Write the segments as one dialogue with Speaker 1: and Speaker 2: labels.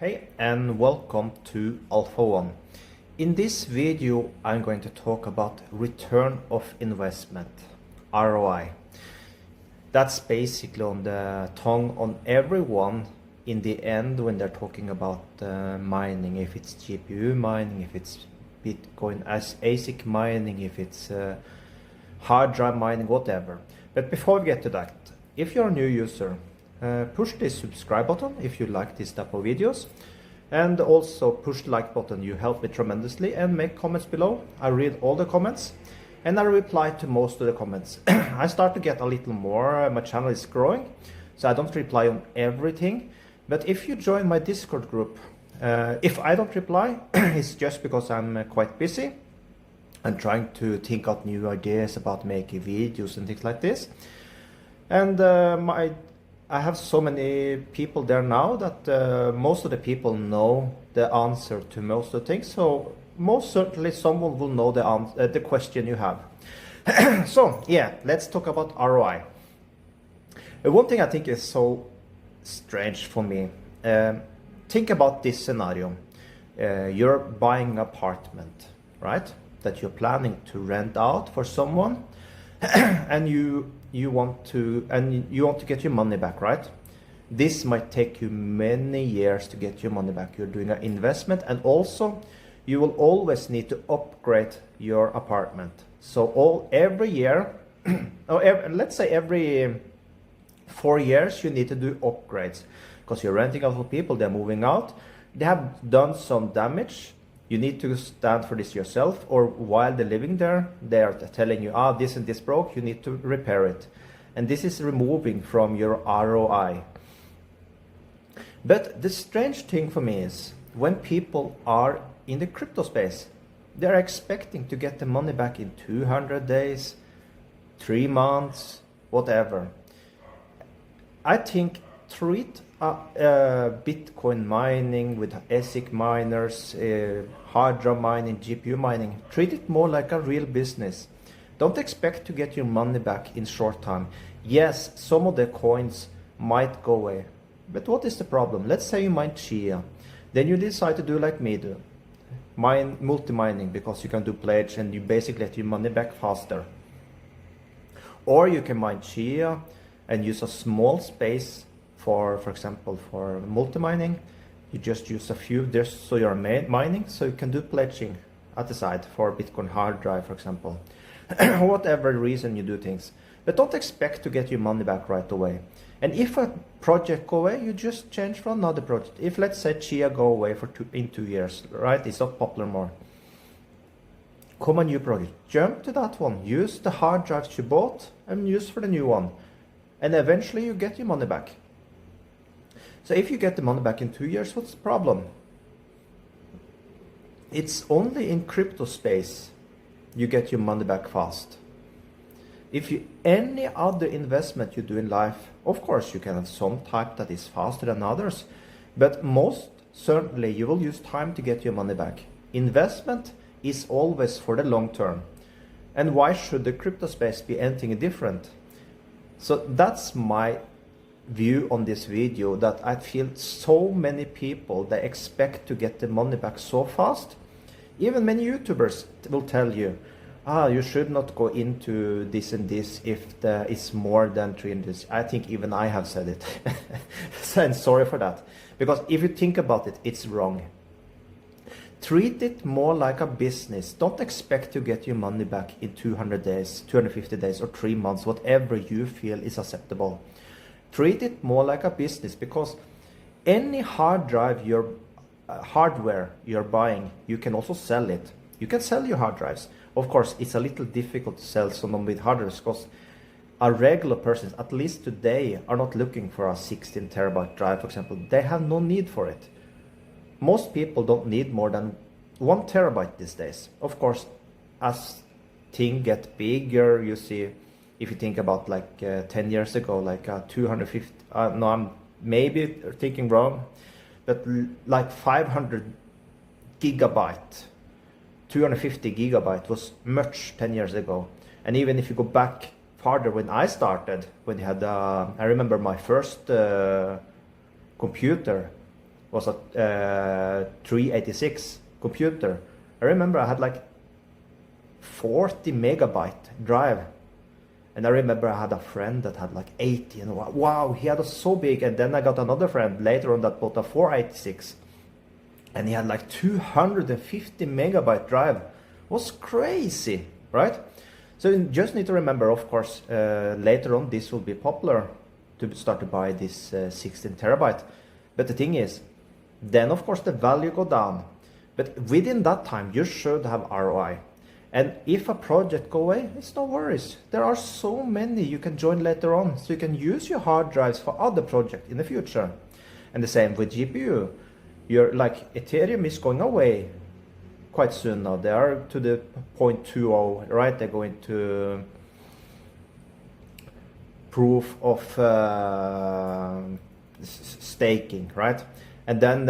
Speaker 1: Hey and welcome to Alpha One. In this video I'm going to talk about return of investment, ROI. That's basically on the tongue on everyone in the end when they're talking about mining, if it's GPU mining, if it's Bitcoin as ASIC mining, if it's hard drive mining, whatever. But before we get to that, if you're a new user, push the subscribe button if you like this type of videos, and also push the like button. You help me tremendously, and make comments below. I read all the comments and I reply to most of the comments. I start to get a little more, my channel is growing, so I don't reply on everything. But if you join my Discord group, if I don't reply, it's just because I'm quite busy and trying to think out new ideas about making videos and things like this. And I have so many people there now that most of the people know the answer to most of the things. So most certainly someone will know the question you have. So yeah, let's talk about ROI. One thing I think is so strange for me. Think about this scenario. You're buying an apartment, right? That you're planning to rent out for someone, and you want to get your money back, right? This might take you many years to get your money back. You're doing an investment, and also you will always need to upgrade your apartment. So every year, or let's say every 4 years, you need to do upgrades because you're renting out for people. They're moving out. They have done some damage. You need to stand for this yourself, or while they're living there, they're telling you, this and this broke, you need to repair it. And this is removing from your ROI. But the strange thing for me is when people are in the crypto space, they're expecting to get the money back in 200 days, 3 months, whatever. I think treat Bitcoin mining with ASIC miners, hard drive mining, GPU mining, treat it more like a real business. Don't expect to get your money back in short time. Yes, some of the coins might go away, but what is the problem? Let's say you mine Chia, then you decide to do like me do, mine multi-mining, because you can do pledge and you basically get your money back faster. Or you can mine Chia and use a small space for example, for multi-mining. You just use a few just so you're mining, so you can do pledging at the side for Bitcoin hard drive, for example. Whatever reason you do things. But don't expect to get your money back right away. And if a project go away, you just change for another project. If let's say Chia go away in 2 years, right? It's not popular more. Come a new project, jump to that one. Use the hard drives you bought and use for the new one. And eventually you get your money back. So if you get the money back in 2 years, what's the problem? It's only in crypto space you get your money back fast. If any other investment you do in life, of course you can have some type that is faster than others, but most certainly you will use time to get your money back. Investment is always for the long term. And why should the crypto space be anything different? So that's my view on this video, that I feel so many people, they expect to get the money back so fast. Even many YouTubers will tell you, you should not go into this and this if it's more than 300. I think even I have said it. So I'm sorry for that, because if you think about it, it's wrong. Treat it more like a business. Don't expect to get your money back in 200 days, 250 days, or 3 months, whatever you feel is acceptable. Treat it more like a business, because any hard drive, hardware you're buying, you can also sell it. You can sell your hard drives. Of course, it's a little difficult to sell someone with hard drives because a regular person, at least today, are not looking for a 16 terabyte drive, for example. They have no need for it. Most people don't need more than 1 terabyte these days. Of course, as things get bigger, you see, if you think about like 10 years ago, like 250, no, I'm maybe thinking wrong, but like 500 gigabyte, 250 gigabyte was much 10 years ago. And even if you go back farther, when I started, when you had, I remember my first computer, was a 386 computer. I remember I had like 40 megabyte drive. And I remember I had a friend that had like 80, and wow, he had a so big. And then I got another friend later on that bought a 486, and he had like 250 megabyte drive. It was crazy, right? So you just need to remember, of course, later on this will be popular to start to buy this 16 terabyte. But the thing is, then of course the value go down. But within that time, you should have ROI. And if a project go away, it's no worries. There are so many you can join later on, so you can use your hard drives for other projects in the future. And the same with GPU. You're like, Ethereum is going away quite soon now. They are to the 0.20, right? They're going to proof of staking, right? And then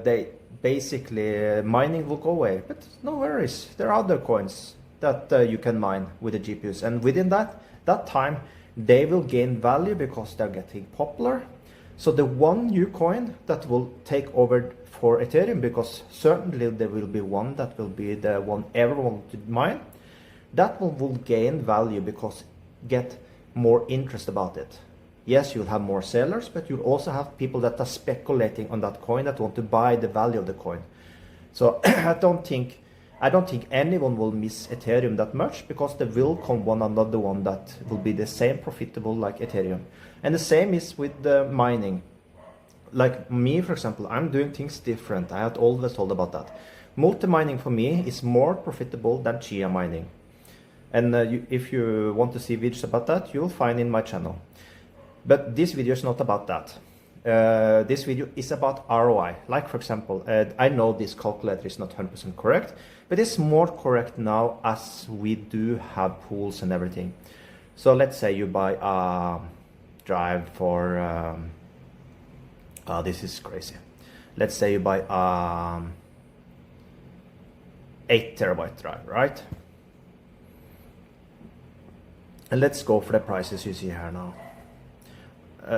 Speaker 1: they basically mining will go away, but no worries. There are other coins that you can mine with the GPUs, and within that time they will gain value because they're getting popular. So the one new coin that will take over for Ethereum, because certainly there will be one that will be the one everyone to mine, that one will gain value because get more interest about it. Yes, you'll have more sellers, but you'll also have people that are speculating on that coin that want to buy the value of the coin. So I don't think anyone will miss Ethereum that much, because there will come another one that will be the same profitable like Ethereum. And the same is with the mining. Like me, for example, I'm doing things different. I had always told about that. Multi-mining for me is more profitable than Chia mining. And if you want to see videos about that, you'll find in my channel. But this video is not about that. This video is about ROI. Like for example, I know this calculator is not 100% correct, but it's more correct now as we do have pools and everything. So let's say you buy a drive for, this is crazy. Let's say you buy 8 terabyte drive, right? And let's go for the prices you see here now.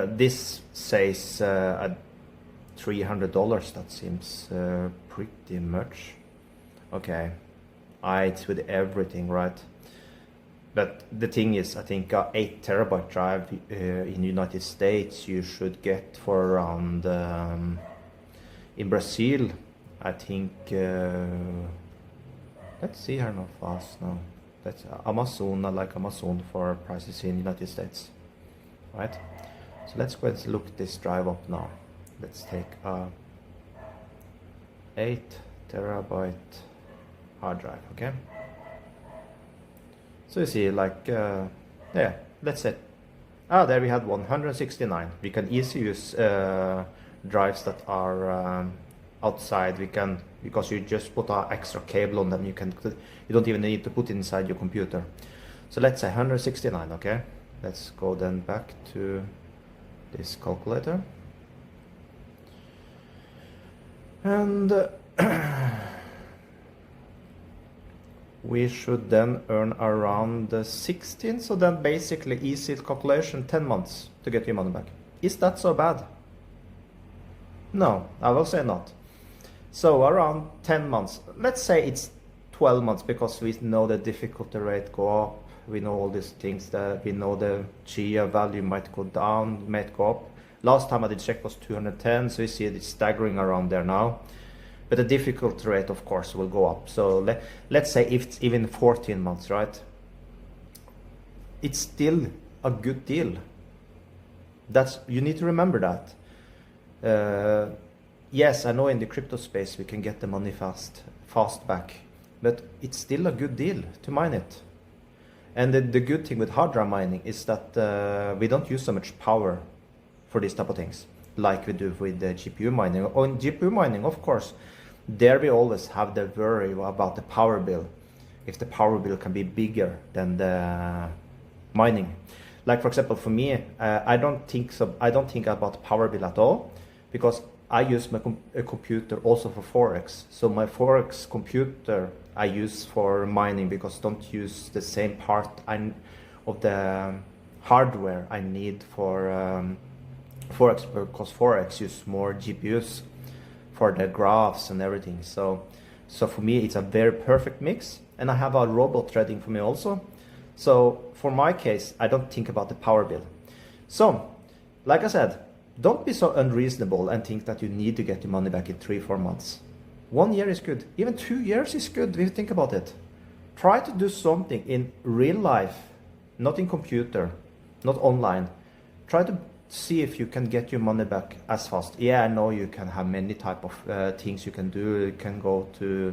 Speaker 1: This says at $300. That seems pretty much. Okay, it's with everything, right? But the thing is, I think 8 terabyte drive in United States you should get for around in Brazil, I think. Let's see here now fast now. That's Amazon. I like Amazon for prices in United States, right? So let's go and look this drive up now. Let's take a 8 terabyte hard drive, okay? So you see, like, yeah, let's say, there we had 169. We can easily use drives that are outside. We can, because you just put an extra cable on them, you don't even need to put it inside your computer. So let's say 169, okay? Let's go then back to this calculator, and we should then earn around 16. So then basically easy calculation, 10 months to get your money back. Is that so bad? No, I will say not. So around 10 months, let's say it's 12 months, because we know the difficulty rate go up. We know all these things, that we know the Chia value might go down, might go up. Last time I did check was 210, so you see it's staggering around there now. But the difficulty rate, of course, will go up. So let's say if it's even 14 months, right? It's still a good deal. You need to remember that. Yes, I know in the crypto space we can get the money fast back, but it's still a good deal to mine it. And the good thing with hard drive mining is that we don't use so much power for these type of things like we do with the GPU mining. On GPU mining, of course, there we always have the worry about the power bill, if the power bill can be bigger than the mining. Like for example, for me, I don't think about power bill at all, because I use my computer also for Forex. So my Forex computer I use for mining, because don't use the same part of the hardware I need for Forex, because Forex use more GPUs. for the graphs and everything. So for me, it's a very perfect mix. And I have a robot trading for me also. So for my case, I don't think about the power bill. So, like I said, don't be so unreasonable and think that you need to get your money back in 3-4 months. 1 year is good. Even 2 years is good if you think about it. Try to do something in real life, not in computer, not online. Try to see if you can get your money back as fast. Yeah, I know you can have many type of things you can do. You can go to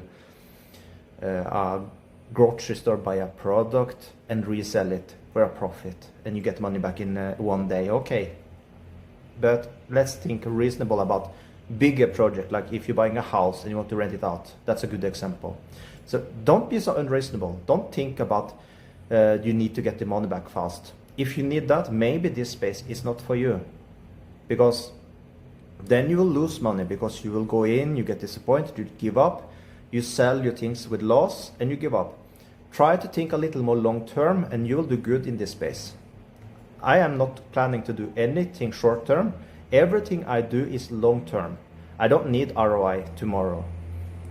Speaker 1: a grocery store, buy a product and resell it for a profit, and you get money back in 1 day. Okay, but let's think reasonable about bigger project, like if you're buying a house and you want to rent it out. That's a good example. So don't be so unreasonable. Don't think about you need to get the money back fast. If you need that, maybe this space is not for you, because then you will lose money, because you will go in, you get disappointed, you give up, you sell your things with loss and you give up. Try to think a little more long term and you will do good in this space. I am not planning to do anything short term. Everything I do is long term. I don't need ROI tomorrow.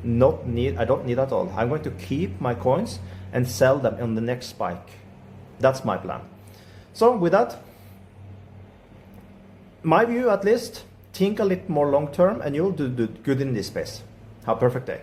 Speaker 1: I don't need at all. I'm going to keep my coins and sell them on the next spike. That's my plan. So with that, my view at least, think a little more long term and you'll do good in this space. Have a perfect day.